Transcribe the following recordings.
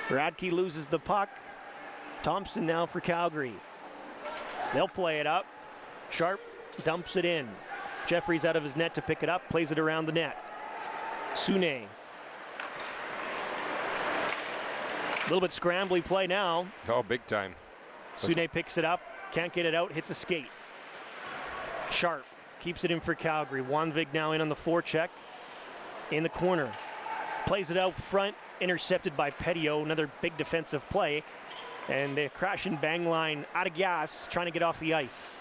Radke loses the puck. Thompson now for Calgary. They'll play it up. Sharp dumps it in. Jeffries out of his net to pick it up, plays it around the net. Sune. A little bit scrambly play now. Oh, big time. Sune picks it up, can't get it out, hits a skate. Sharp keeps it in for Calgary. Wanvig now in on the forecheck. In the corner. Plays it out front, intercepted by Petio, another big defensive play. And the crash and bang line out of gas, trying to get off the ice.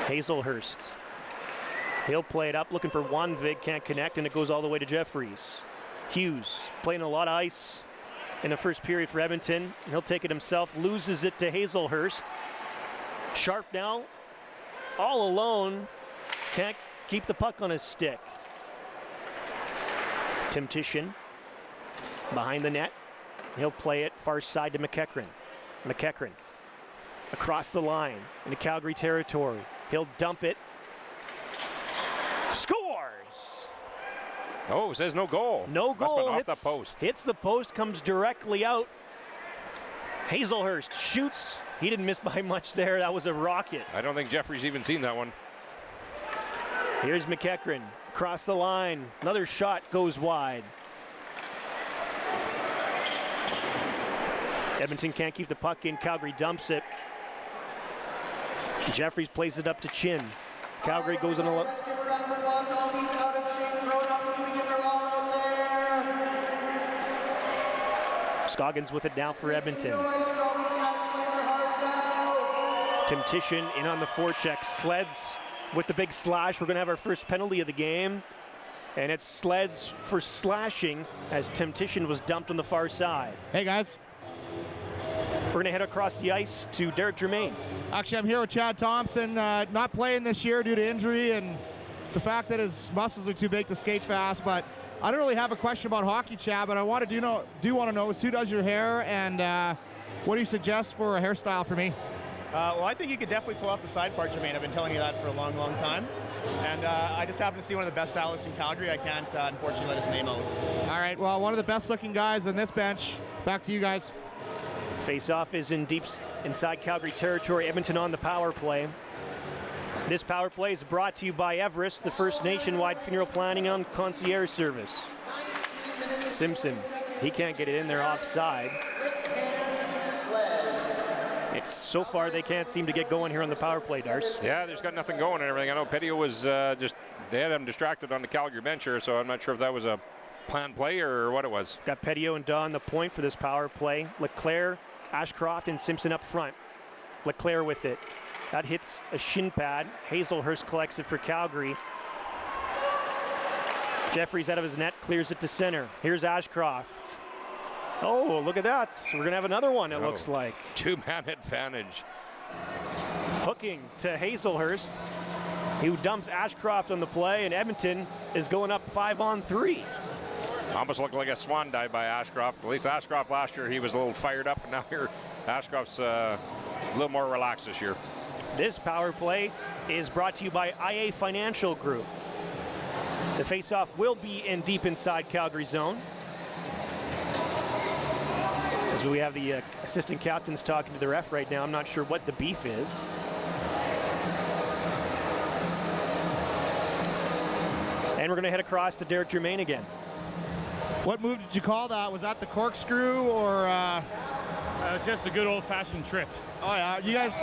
Hazelhurst. He'll play it up, looking for Wanvig, can't connect, and it goes all the way to Jeffries. Hughes playing a lot of ice in the first period for Edmonton. He'll take it himself, loses it to Hazelhurst. Sharp now, all alone, can't keep the puck on his stick. Tim Tischen behind the net. He'll play it far side to McEachran. McEachran across the line into Calgary territory. He'll dump it. Scores! Oh, it says no goal. No goal. Must have been off the post. Hits the post, comes directly out. Hazelhurst shoots. He didn't miss by much there. That was a rocket. I don't think Jeffrey's even seen that one. Here's McEachran across the line. Another shot goes wide. Edmonton can't keep the puck in. Calgary dumps it. Jeffries plays it up to Chin. Calgary goes on a look. Let's give a round of applause to all these out of shape grown-ups who can get their all out there. Scoggins with it now for Edmonton. Tim Tischen in on the forecheck. Sleds with the big slash. We're going to have our first penalty of the game. And it's Sleds for slashing as Tim Tischen was dumped on the far side. Hey, guys. We're going to head across the ice to Derek Germain. Actually, I'm here with Chad Thompson, not playing this year due to injury and the fact that his muscles are too big to skate fast. But I don't really have a question about hockey, Chad, but I want to do want to know is who does your hair and what do you suggest for a hairstyle for me? Well, I think you could definitely pull off the side part, Jermaine. I've been telling you that for a long, long time. And I just happen to see one of the best stylists in Calgary. I can't, unfortunately, let his name out. All right, well, one of the best-looking guys on this bench. Back to you guys. Face-off is in deep inside Calgary territory. Edmonton on the power play. This power play is brought to you by Everest, the first nationwide funeral planning and concierge service. Simpson, he can't get it in there offside. It's so far they can't seem to get going here on the power play, Darce. Yeah, there's got nothing going and everything. I know Petio was they had him distracted on the Calgary bench here, so I'm not sure if that was a planned play or what it was. Got Petio and Dawn the point for this power play. Leclerc, Ashcroft, and Simpson up front. Leclerc with it. That hits a shin pad. Hazelhurst collects it for Calgary. Jeffries out of his net, clears it to center. Here's Ashcroft. Oh, look at that. We're going to have another one, it looks like. Two-man advantage. Hooking to Hazelhurst, who dumps Ashcroft on the play, and Edmonton is going up 5-on-3. Almost looked like a swan dive by Ashcroft. At least Ashcroft last year, he was a little fired up, and now here Ashcroft's a little more relaxed this year. This power play is brought to you by IA Financial Group. The face-off will be in deep inside Calgary zone. As we have the assistant captains talking to the ref right now, I'm not sure what the beef is. And we're going to head across to Derek Germain again. What move did you call that? Was that the corkscrew or? It's just a good old-fashioned trick. Oh yeah, you guys,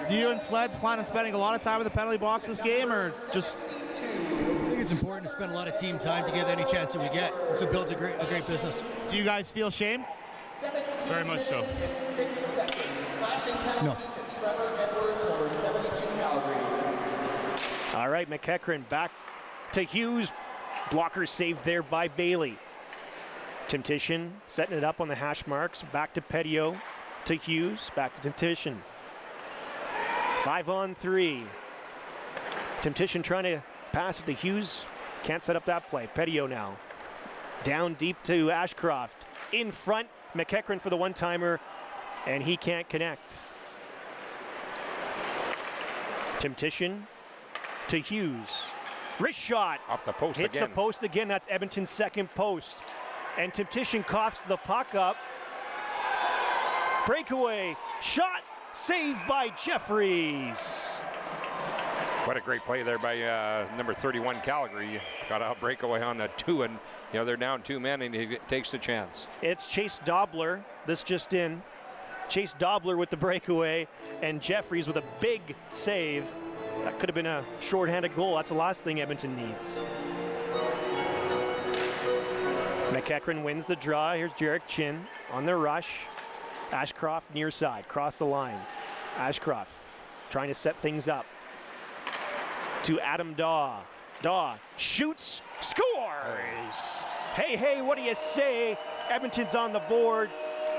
do you and Sleds plan on spending a lot of time in the penalty box this game, or just? I think it's important to spend a lot of team time to get any chance that we get. So it builds a great business. Do you guys feel shame? Very much so. 6 seconds. Slashing penalty No. to Trevor Edwards over 72 Calgary. All right, McEachran back to Hughes. Blocker saved there by Bailey. Tim Tischen setting it up on the hash marks. Back to Petio, to Hughes, back to Tim Tischen. 5-on-3. Tim Tischen trying to pass it to Hughes. Can't set up that play. Petio now. Down deep to Ashcroft. In front, McEachran for the one-timer, and he can't connect. Tim Tischen to Hughes. Wrist shot. Off the post Hits again. the post again. That's Edmonton's second post. and Temptation coughs the puck up. Breakaway, shot, saved by Jeffries. What a great play there by number 31 Calgary. Got a breakaway on a 2, and they're down 2 men, and he takes the chance. It's Chase Dobler, this just in. Chase Dobler with the breakaway, and Jeffries with a big save. That could have been a shorthanded goal. That's the last thing Edmonton needs. McEachran wins the draw. Here's Jarek Chin on the rush. Ashcroft near side, cross the line. Ashcroft trying to set things up to Adam Daw. Daw shoots, scores! Hey, what do you say? Edmonton's on the board.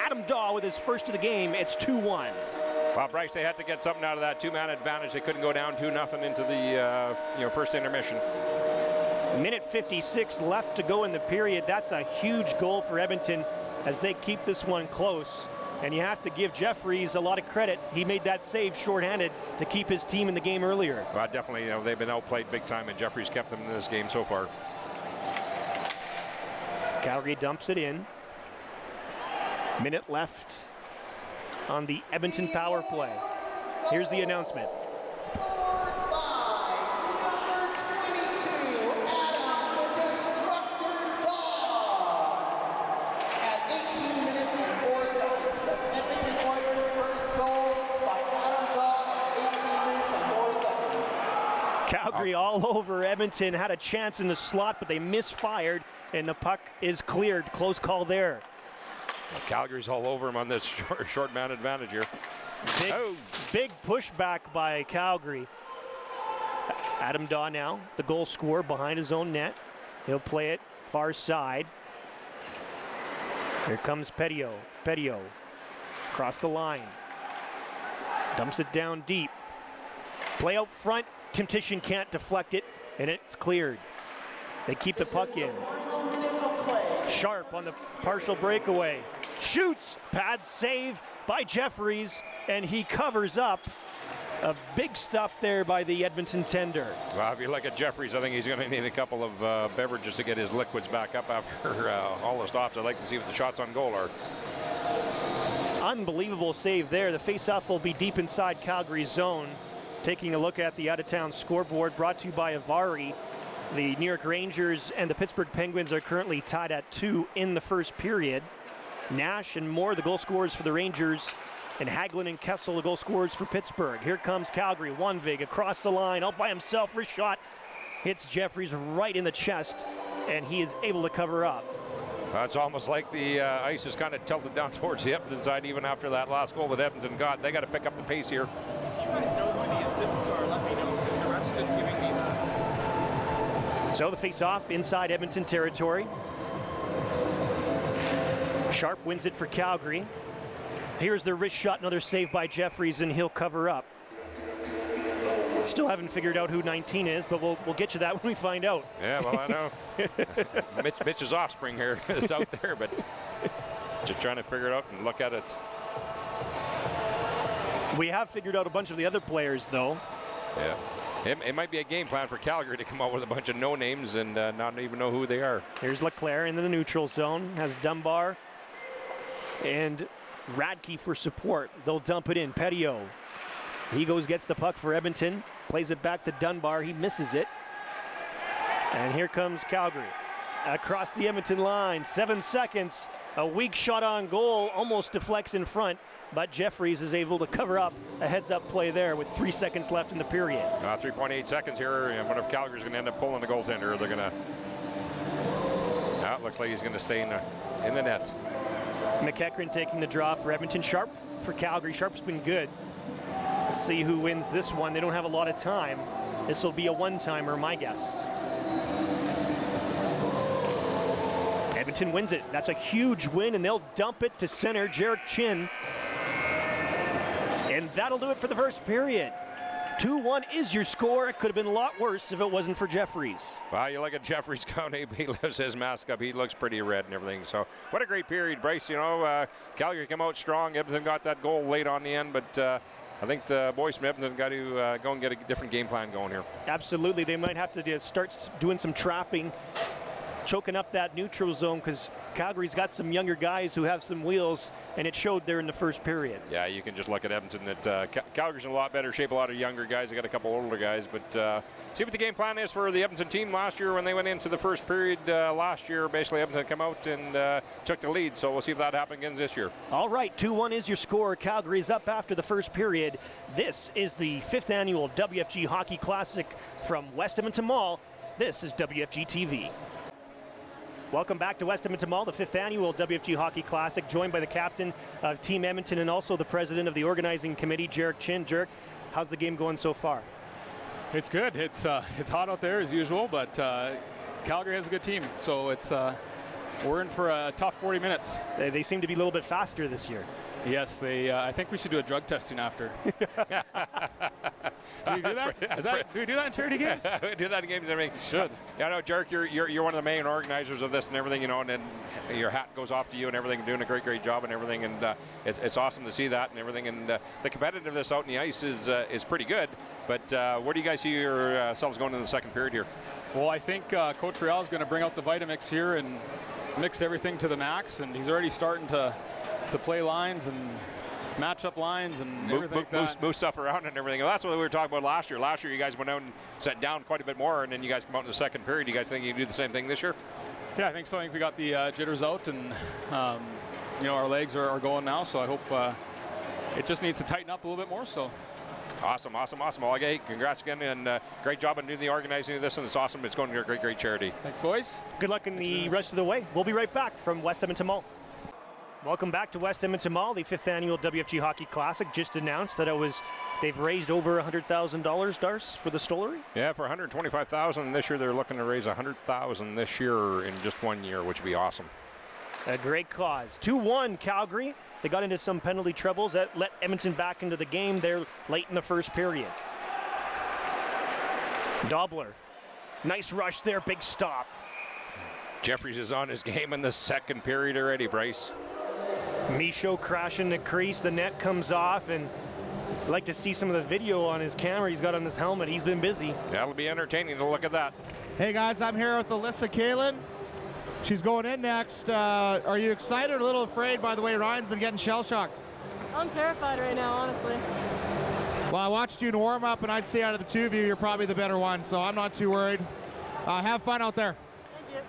Adam Daw with his first of the game. It's 2-1. Well, Bryce, they had to get something out of that 2-man advantage. They couldn't go down 2-0 into the first intermission. Minute 56 left to go in the period. That's a huge goal for Edmonton as they keep this one close. And you have to give Jeffries a lot of credit. He made that save shorthanded to keep his team in the game earlier. Well, definitely, they've been outplayed big time, and Jeffries kept them in this game so far. Calgary dumps it in. Minute left on the Edmonton power play. Here's the announcement. Scored by number 22, Adam the Destructor Daw. At 18 minutes and 4 seconds. That's Edmonton Oilers' first goal by Adam Daw at 18 minutes and 4 seconds. Calgary all over Edmonton, had a chance in the slot, but they misfired, and the puck is cleared. Close call there. Well, Calgary's all over him on this short man advantage here. Big pushback by Calgary. Adam Daw now, the goal scorer behind his own net. He'll play it far side. Here comes Petio. Petio across the line. Dumps it down deep. Play out front. Temptation can't deflect it, and it's cleared. They keep the puck in. Sharp on the partial breakaway. Shoots, pad save by Jeffries, and he covers up. A big stop there by the Edmonton tender. Well, if you look at Jeffries, I think he's going to need a couple of beverages to get his liquids back up after all the stops. I'd like to see what the shots on goal are. Unbelievable save there. The faceoff will be deep inside Calgary's zone. Taking a look at the out-of-town scoreboard, brought to you by Avari. The New York Rangers and the Pittsburgh Penguins are currently tied at 2 in the first period. Nash and Moore, the goal scorers for the Rangers, and Hagelin and Kessel, the goal scorers for Pittsburgh. Here comes Calgary. Wanvig across the line, all by himself. Wrist shot hits Jeffries right in the chest, and he is able to cover up. It's almost like the ice is kind of tilted down towards the Edmonton side, even after that last goal that Edmonton got. They got to pick up the pace here. If you guys know who the assistants are, let me know, because the rest is giving me that. So the face-off inside Edmonton territory. Sharp wins it for Calgary. Here's the wrist shot, another save by Jeffries, and he'll cover up. Still haven't figured out who 19 is, but we'll get you that when we find out. Yeah, well, I know. Mitch's offspring here is out there, but just trying to figure it out and look at it. We have figured out a bunch of the other players, though. Yeah. It might be a game plan for Calgary to come up with a bunch of no-names and not even know who they are. Here's Leclerc into the neutral zone, has Dunbar and Radke for support. They'll dump it in. Petio. He gets the puck for Edmonton, plays it back to Dunbar. He misses it. And here comes Calgary. Across the Edmonton line, 7 seconds. A weak shot on goal, almost deflects in front, but Jeffries is able to cover up a heads-up play there with 3 seconds left in the period. 3.8 seconds here. I wonder if Calgary's going to end up pulling the goaltender. They're going to. It looks like he's going to stay in the net. McEachran taking the draw for Edmonton. Sharp for Calgary. Sharp's been good. Let's see who wins this one. They don't have a lot of time. This will be a one-timer, my guess. Edmonton wins it. That's a huge win, and they'll dump it to center, Jarek Chin. And that'll do it for the first period. 2-1 is your score. It could have been a lot worse if it wasn't for Jeffries. Well, you look at Jeffries County. He lifts his mask up. He looks pretty red and everything. So what a great period, Bryce. Calgary came out strong. Edmonton got that goal late on the end, but I think the boys from Edmonton got to go and get a different game plan going here. Absolutely. They might have to start doing some trapping choking up that neutral zone because Calgary's got some younger guys who have some wheels, and it showed there in the first period. Yeah, you can just look at Edmonton. Calgary's in a lot better shape, a lot of younger guys. They got a couple older guys, but see what the game plan is for the Edmonton team last year when they went into the first period last year. Basically, Edmonton come out and took the lead, so we'll see if that happens again this year. All right, 2-1 is your score. Calgary's up after the first period. This is the 5th annual WFG Hockey Classic from West Edmonton Mall. This is WFG TV. Welcome back to West Edmonton Mall, the 5th annual WFG Hockey Classic, joined by the captain of Team Edmonton and also the president of the organizing committee, Jarek Chin. Jarek, how's the game going so far? It's good. It's hot out there as usual, but Calgary has a good team, so we're in for a tough 40 minutes. They seem to be a little bit faster this year. Yes, I think we should do a drug testing after. Do we do that? Do we do that in charity games? We do that in games. I mean, should. Yeah, no, Jarek, you're one of the main organizers of this and everything, you know, and then your hat goes off to you and everything, doing a great job and everything, and it's awesome to see that and everything. And the competitiveness out in the ice is pretty good. But where do you guys see yourselves going in the second period here? Well, I think Coach Real is going to bring out the Vitamix here and mix everything to the max, and he's already starting to play lines and match up lines and everything. Move stuff around and everything. Well, that's what we were talking about last year. Last year, you guys went out and set down quite a bit more, and then you guys come out in the second period. You guys think you can do the same thing this year? Yeah, I think so. I think we got the jitters out, and you know, our legs are going now. So I hope it just needs to tighten up a little bit more. So. Awesome. Well, okay, congrats again, and great job on doing the organizing of this, and it's awesome. It's going to be a great charity. Thanks, boys. Good luck in the rest of the way. We'll be right back from West Edmonton Mall. Welcome back to West Edmonton Mall, the 5th annual WFG Hockey Classic. Just announced that they've raised over $100,000, Darce, for the Stollery. Yeah, for $125,000 this year. They're looking to raise $100,000 this year in just 1 year, which would be awesome. A great cause. 2-1 Calgary. They got into some penalty troubles that let Edmonton back into the game there late in the first period. Dobler. Nice rush there, big stop. Jeffries is on his game in the second period already, Bryce. Michaud crashing the crease. The net comes off, and I'd like to see some of the video on his camera he's got on his helmet. He's been busy. That'll be entertaining to look at that. Hey guys, I'm here with Alyssa Kalin. She's going in next. Are you excited or a little afraid by the way Ryan's been getting shell-shocked? I'm terrified right now, honestly. Well, I watched you in warm-up, and I'd say out of the two of you, you're probably the better one, so I'm not too worried. Have fun out there. Thank you.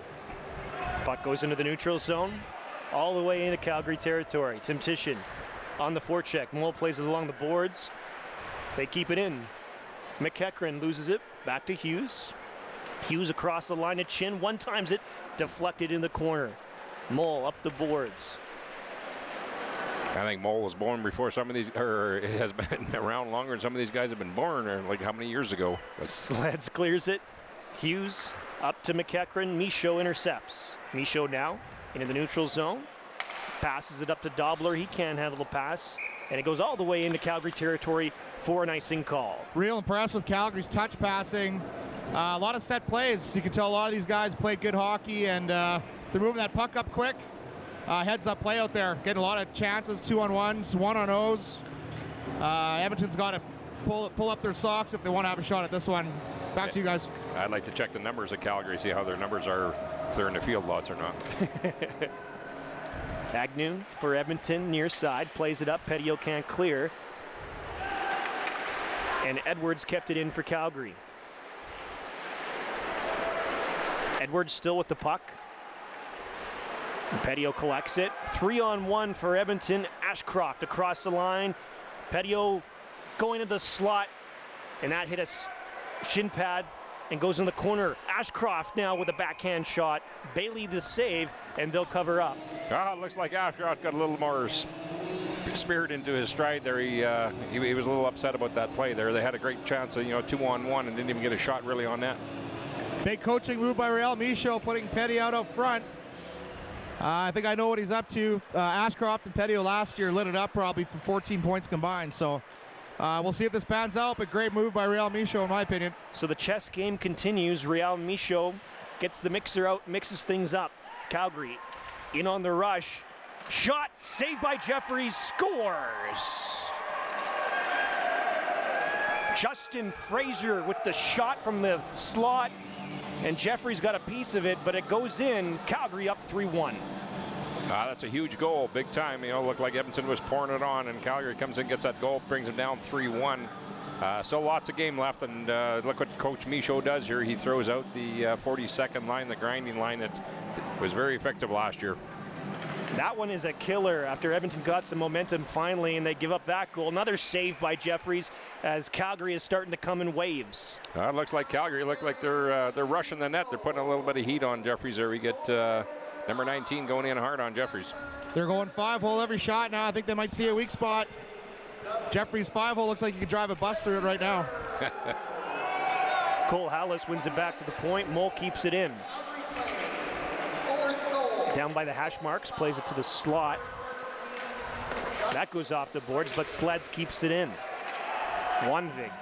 Puck goes into the neutral zone, all the way into Calgary territory. Tim Tishin on the forecheck. Mole plays it along the boards. They keep it in. McEachran loses it. Back to Hughes. Hughes across the line to Chin. One times it, deflected in the corner. Mole up the boards. I think Mole was born before some of these, or has been around longer than some of these guys have been born, or like how many years ago? Sleds clears it. Hughes up to McEachran. Michaud intercepts. Michaud now into the neutral zone. Passes it up to Dobler. He can't handle the pass. And it goes all the way into Calgary territory for an icing call. Real impressed with Calgary's touch passing. A lot of set plays. You can tell a lot of these guys played good hockey, and they're moving that puck up quick. Heads up play out there. Getting a lot of chances, 2-on-1s, 1-on-0s. Edmonton's got to pull up their socks if they want to have a shot at this one. Back to you guys. I'd like to check the numbers at Calgary, see how their numbers are, if they're in the field lots or not. Agnew for Edmonton, near side, plays it up. Petio can't clear. And Edwards kept it in for Calgary. Edwards still with the puck. And Petio collects it. 3-on-1 for Edmonton. Ashcroft across the line. Petio going to the slot, and that hit a shin pad and goes in the corner. Ashcroft now with a backhand shot. Bailey the save, and they'll cover up. It looks like Ashcroft got a little more spirit into his stride there. He was a little upset about that play there. They had a great chance of 2-on-1 and didn't even get a shot really on that. Big coaching move by Real Michaud, putting Petty out up front. I think I know what he's up to. Ashcroft and Petty last year lit it up probably for 14 points combined. So we'll see if this pans out, but great move by Real Michaud in my opinion. So the chess game continues. Real Michaud gets the mixer out, mixes things up. Calgary in on the rush. Shot saved by Jeffries, scores! Justin Fraser with the shot from the slot. and Jeffrey's got a piece of it, but it goes in. Calgary up 3-1. That's a huge goal, big time. You know, looked like Edmonton was pouring it on, and Calgary comes in, gets that goal, brings them down 3-1. Still lots of game left, and look what Coach Michaud does here. He throws out the 40-second line, the grinding line that was very effective last year. That one is a killer after Edmonton got some momentum finally, and they give up that goal. Another save by Jeffries as Calgary is starting to come in waves. It looks like Calgary look like they're rushing the net. They're putting a little bit of heat on Jeffries there. We get number 19 going in hard on Jeffries. They're going 5-hole every shot now. I think they might see a weak spot. Jeffries 5-hole looks like you could drive a bus through it right now. Cole Hallis wins it back to the point. Mole keeps it in. Down by the hash marks, plays it to the slot. That goes off the boards, but Sleds keeps it in. Wonvig.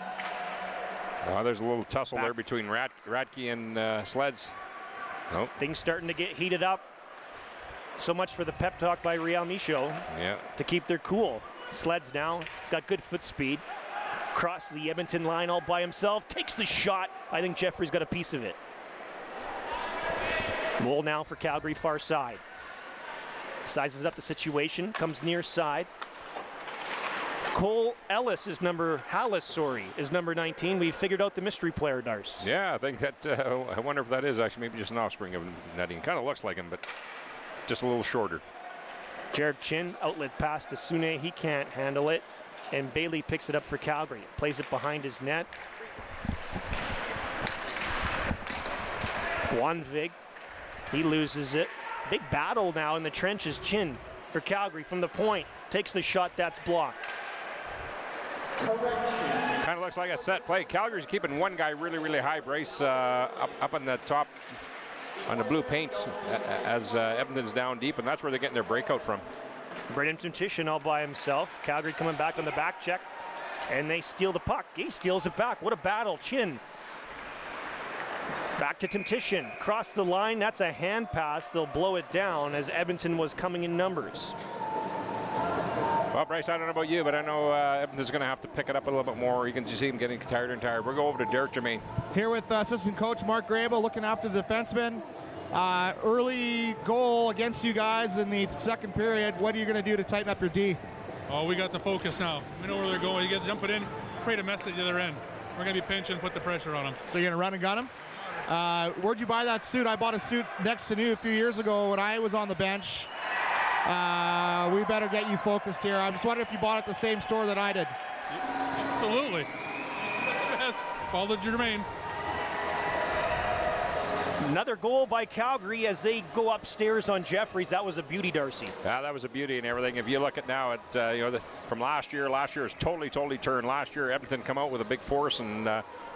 There's a little tussle there between Radke and Sleds. Nope. Things starting to get heated up. So much for the pep talk by Real Michaud to keep their cool. Sleds now, he's got good foot speed. Cross the Edmonton line all by himself, takes the shot. I think Jeffrey's got a piece of it. Mole now for Calgary, far side. Sizes up the situation, comes near side. Cole Ellis is is number 19. We figured out the mystery player, Darce. Yeah, I think that, I wonder if that is actually maybe just an offspring of netting. Kind of looks like him, but just a little shorter. Jared Chin, outlet pass to Sune. He can't handle it. And Bailey picks it up for Calgary. Plays it behind his net. Wonvig, he loses it. Big battle now in the trenches. Chin for Calgary from the point. Takes the shot, that's blocked. Kind of looks like a set play. Calgary's keeping one guy really, really high, Bryce, up on the top on the blue paint as Edmonton's down deep, and that's where they're getting their breakout from. Brendan Titian all by himself. Calgary coming back on the back check, and they steal the puck. He steals it back. What a battle. Chin. Back to Titian. Cross the line. That's a hand pass. They'll blow it down as Edmonton was coming in numbers. Well, Bryce, I don't know about you, but I know Edmonton's going to have to pick it up a little bit more. You can just see him getting tired and tired. We'll go over to Derek Germain. Here with assistant coach Mark Grable looking after the defensemen. Early goal against you guys in the second period. What are you going to do to tighten up your D? Oh, we got the focus now. We know where they're going. You get to jump it in, create a mess at the other end. We're going to be pinching, put the pressure on them. So you're going to run and gun them? Where'd you buy that suit? I bought a suit next to you a few years ago when I was on the bench. We better get you focused here. I'm just wondering if you bought it at the same store that I did. Absolutely. Best. Call to Germain. Another goal by Calgary as they go upstairs on Jeffries. That was a beauty, Darcy. Yeah, that was a beauty and everything. If you look at now, from last year is totally turned. Last year, Edmonton come out with a big force, and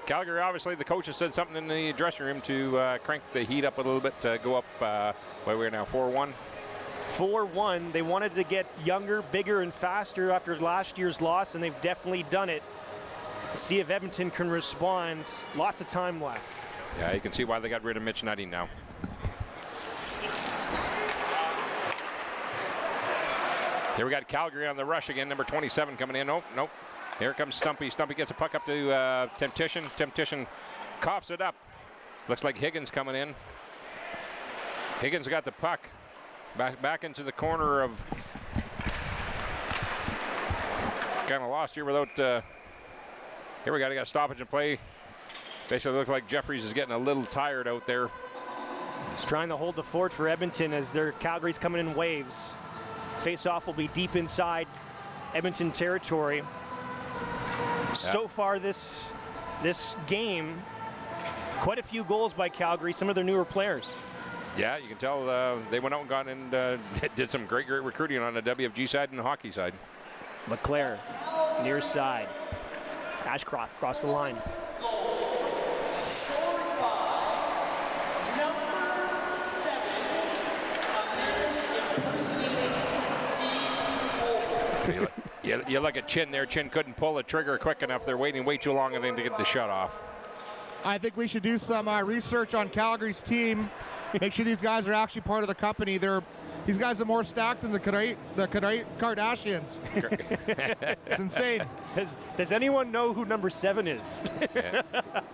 Calgary, obviously, the coach has said something in the dressing room to crank the heat up a little bit, to go up, we're now 4-1. 4-1. They wanted to get younger, bigger, and faster after last year's loss, and they've definitely done it. Let's see if Edmonton can respond. Lots of time left. Yeah, you can see why they got rid of Mitch Nutting now. Here we got Calgary on the rush again, number 27 coming in. Nope. Here comes Stumpy. Stumpy gets a puck up to Temptation. Temptation coughs it up. Looks like Higgins coming in. Higgins got the puck. Back into the corner of... Kind of lost here without... Here we got a stoppage and play. Basically looks like Jeffries is getting a little tired out there. He's trying to hold the fort for Edmonton as their Calgary's coming in waves. Face-off will be deep inside Edmonton territory. So far this game, quite a few goals by Calgary, some of their newer players. Yeah, you can tell they went out and got and did some great recruiting on the WFG side and the hockey side. LeClaire, near side. Ashcroft across the line. Scored by number 7, a man impersonating Steve Colbert. You look at Chin there. Chin couldn't pull the trigger quick enough. They're waiting way too long, I think, to get the shut off. I think we should do some research on Calgary's team. Make sure these guys are actually part of the company. They're These guys are more stacked than the Kardashians. It's insane. Does anyone know who number 7 is? Yeah.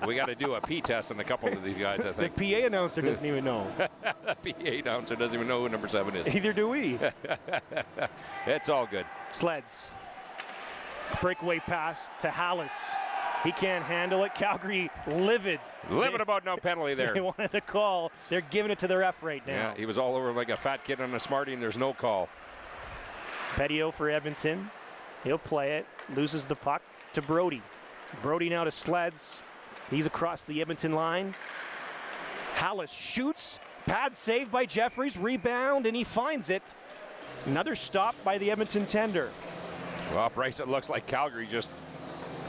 We got to do a P test on a couple of these guys, I think. The PA announcer doesn't even know. The PA announcer doesn't even know who number 7 is. Neither do we. It's all good. Sleds. Breakaway pass to Hallis. He can't handle it. Calgary livid. Livid about no penalty there. They wanted a call. They're giving it to the ref right now. Yeah, he was all over like a fat kid on a Smartie, and there's no call. Petio for Edmonton. He'll play it. Loses the puck to Brody. Brody now to Sleds. He's across the Edmonton line. Hallis shoots. Pad saved by Jeffries. Rebound, and he finds it. Another stop by the Edmonton tender. Well, Bryce, it looks like Calgary just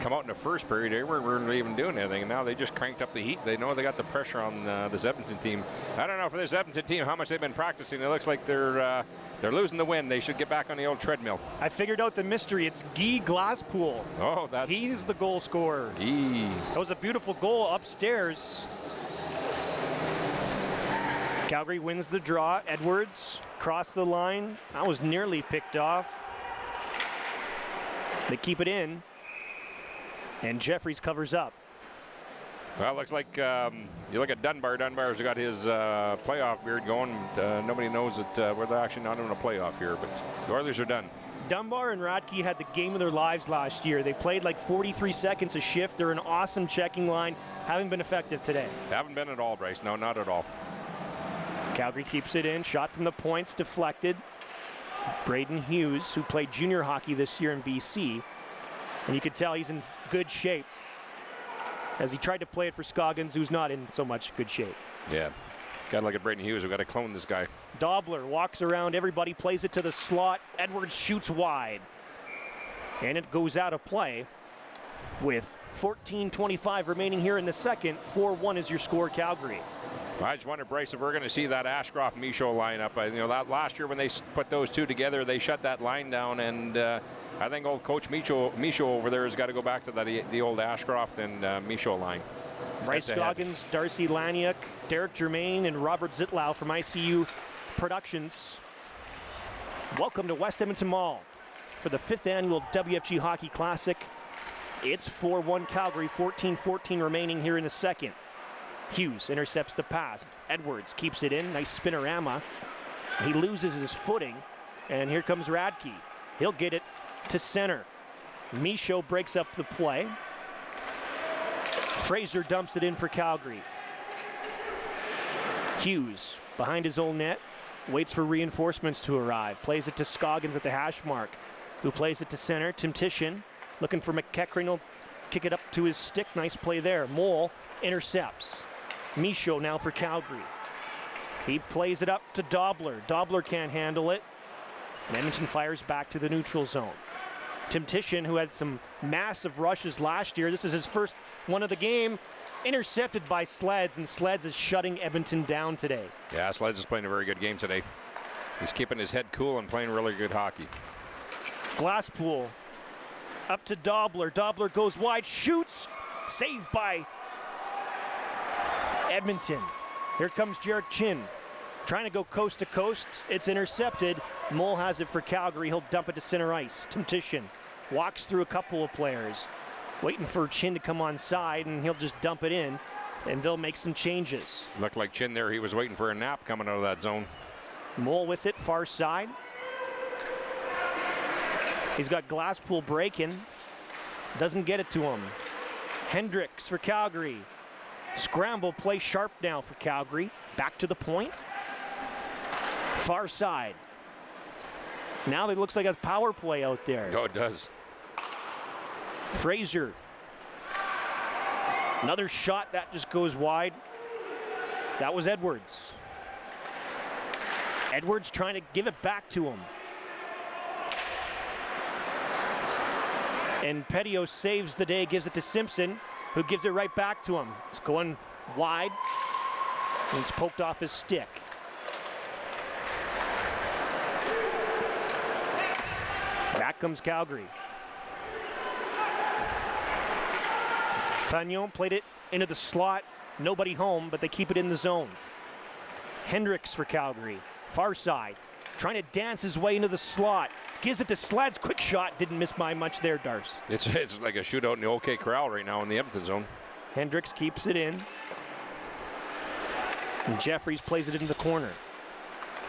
come out in the first period. They weren't really even doing anything, and now they just cranked up the heat. They know they got the pressure on this Edmonton team. I don't know for this Edmonton team how much they've been practicing. It looks like they're losing the wind. They should get back on the old treadmill. I figured out the mystery. It's Guy Glasspool. Oh, he's the goal scorer. That was a beautiful goal upstairs. Calgary wins the draw. Edwards crossed the line. That was nearly picked off. They keep it in. And Jeffries covers up. Well, it looks like you look at Dunbar. Dunbar's got his playoff beard going. Nobody knows that we're actually not in a playoff here, but the Oilers are done. Dunbar and Radke had the game of their lives last year. They played like 43 seconds a shift. They're an awesome checking line. Haven't been effective today. Haven't been at all, Bryce. No, not at all. Calgary keeps it in. Shot from the points deflected. Braden Hughes, who played junior hockey this year in BC. And you could tell he's in good shape as he tried to play it for Scoggins, who's not in so much good shape. Yeah. Got to look at Braden Hughes. We've got to clone this guy. Dobler walks around everybody, plays it to the slot. Edwards shoots wide. And it goes out of play with 14:25 remaining here in the second. 4-1 is your score, Calgary. I just wonder, Bryce, if we're going to see that Ashcroft-Michaud lineup. That last year when they put those two together, they shut that line down, and I think old Coach Michaud over there has got to go back to the old Ashcroft and Michaud line. Bryce Scoggins, Darcy Laniuk, Derek Germain, and Robert Zitlau from ICU Productions. Welcome to West Edmonton Mall for the 5th Annual WFG Hockey Classic. It's 4-1 Calgary, 14-14 remaining here in the second. Hughes intercepts the pass. Edwards keeps it in. Nice spinorama. He loses his footing. And here comes Radke. He'll get it to center. Michaud breaks up the play. Fraser dumps it in for Calgary. Hughes behind his own net. Waits for reinforcements to arrive. Plays it to Scoggins at the hash mark, who plays it to center. Tim Tishin looking for McEachran. Will kick it up to his stick. Nice play there. Mole intercepts. Michaud now for Calgary. He plays it up to Dobler. Dobler can't handle it. And Edmonton fires back to the neutral zone. Tim Tishin, who had some massive rushes last year, this is his first one of the game, intercepted by Sleds, and Sleds is shutting Edmonton down today. Yeah, Sleds is playing a very good game today. He's keeping his head cool and playing really good hockey. Glasspool up to Dobler. Dobler goes wide, shoots, saved by Edmonton. Here comes Jarek Chin, trying to go coast to coast. It's intercepted. Mole has it for Calgary. He'll dump it to center ice. Tim Tishin walks through a couple of players, waiting for Chin to come on side, and he'll just dump it in, and they'll make some changes. Looked like Chin there. He was waiting for a nap coming out of that zone. Mole with it, far side. He's got Glasspool breaking. Doesn't get it to him. Hendricks for Calgary. Scramble play sharp now for Calgary. Back to the point. Far side. Now it looks like a power play out there. Oh, it does. Fraser. Another shot that just goes wide. That was Edwards. Edwards trying to give it back to him. And Petio saves the day, gives it to Simpson, who gives it right back to him. It's going wide, and it's poked off his stick. Back comes Calgary. Fagnon played it into the slot. Nobody home, but they keep it in the zone. Hendricks for Calgary. Far side. trying to dance his way into the slot. Gives it to Sleds. Quick shot. Didn't miss by much there, Darce. It's like a shootout in the OK Corral right now in the Edmonton zone. Hendricks keeps it in. And Jeffries plays it into the corner.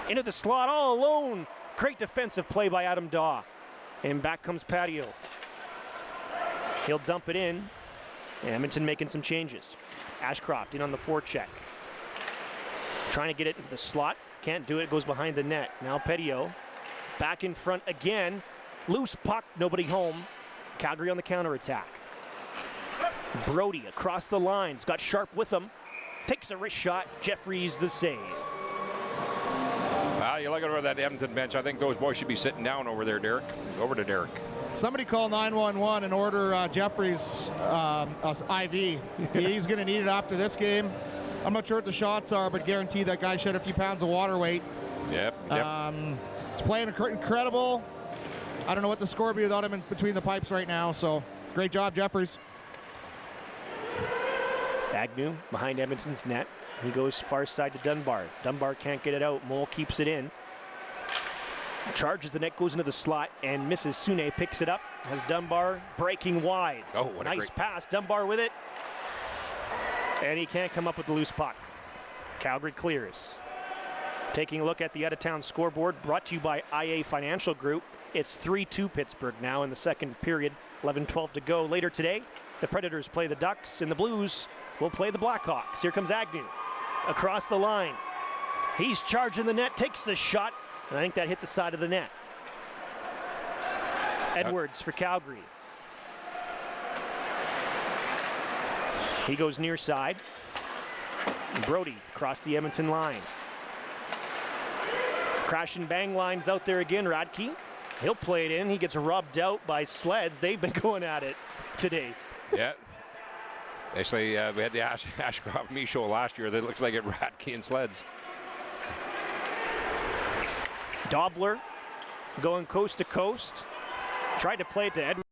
Into the slot all alone. Great defensive play by Adam Daw. And back comes Patio. He'll dump it in. Edmonton making some changes. Ashcroft in on the forecheck. Trying to get it into the slot. Can't do it. Goes behind the net. Now Petio. Back in front again. Loose puck. Nobody home. Calgary on the counterattack. Brody across the lines. Got Sharp with him. Takes a wrist shot. Jeffries the save. Well, you look over that Edmonton bench. I think those boys should be sitting down over there, Derek. Over to Derek. Somebody call 911 and order Jeffries' IV. He's going to need it after this game. I'm not sure what the shots are, but guarantee that guy shed a few pounds of water weight. Yep. It's playing incredible. I don't know what the score would be without him in between the pipes right now, so great job, Jeffries. Agnew behind Edmonton's net. He goes far side to Dunbar. Dunbar can't get it out. Mole keeps it in. Charges the net, goes into the slot, and misses. Sune picks it up. Has Dunbar breaking wide. Oh, what a nice great pass. Dunbar with it. And he can't come up with the loose puck. Calgary clears. Taking a look at the out-of-town scoreboard, brought to you by IA Financial Group. It's 3-2 Pittsburgh now in the second period. 11-12 to go. Later today, the Predators play the Ducks, and the Blues will play the Blackhawks. Here comes Agnew across the line. He's charging the net, takes the shot, and I think that hit the side of the net. Edwards for Calgary. He goes near side. Brody across the Edmonton line. Crash and bang lines out there again. Radke, he'll play it in. He gets rubbed out by Sleds. They've been going at it today. Yeah. Actually, we had the Ashcroft Me show last year. That looks like it Radke and Sleds. Dobler going coast to coast. Tried to play it to Edwards.